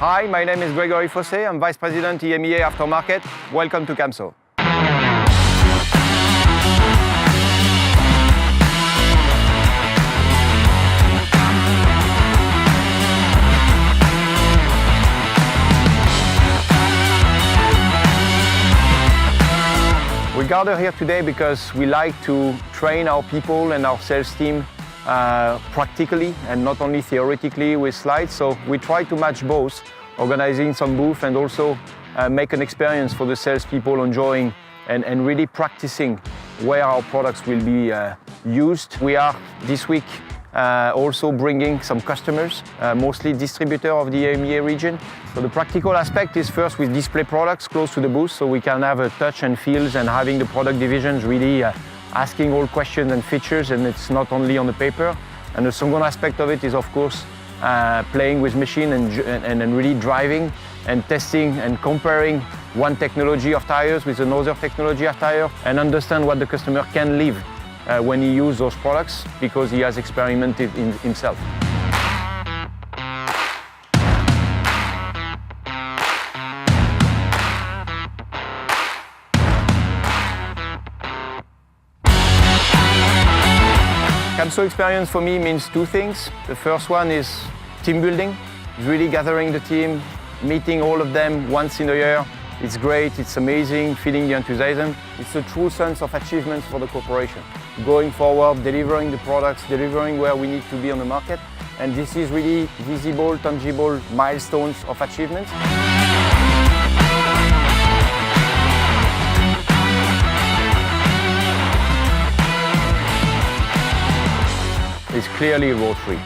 Hi, my name is Gregory Fossé. I'm Vice President EMEA Aftermarket. Welcome to Camso. We gather here today because we like to train our people and our sales team practically and not only theoretically with slides. So we try to match both, organizing some booth and also make an experience for the salespeople enjoying and really practicing where our products will be used. We are this week also bringing some customers, mostly distributor of the EMEA region. So the practical aspect is first with display products close to the booth so we can have a touch and feels and having the product divisions really asking all questions and features, and it's not only on the paper. And the second aspect of it is of course playing with machine and really driving and testing and comparing one technology of tires with another technology of tire and understand what the customer can live when he uses those products because he has experimented in himself. Camso Experience for me means two things. The first one is team building, really gathering the team, meeting all of them once in a year. It's great, it's amazing, feeling the enthusiasm. It's a true sense of achievements for the corporation. Going forward, delivering the products, delivering where we need to be on the market. And this is really visible, tangible milestones of achievements. It's clearly road free.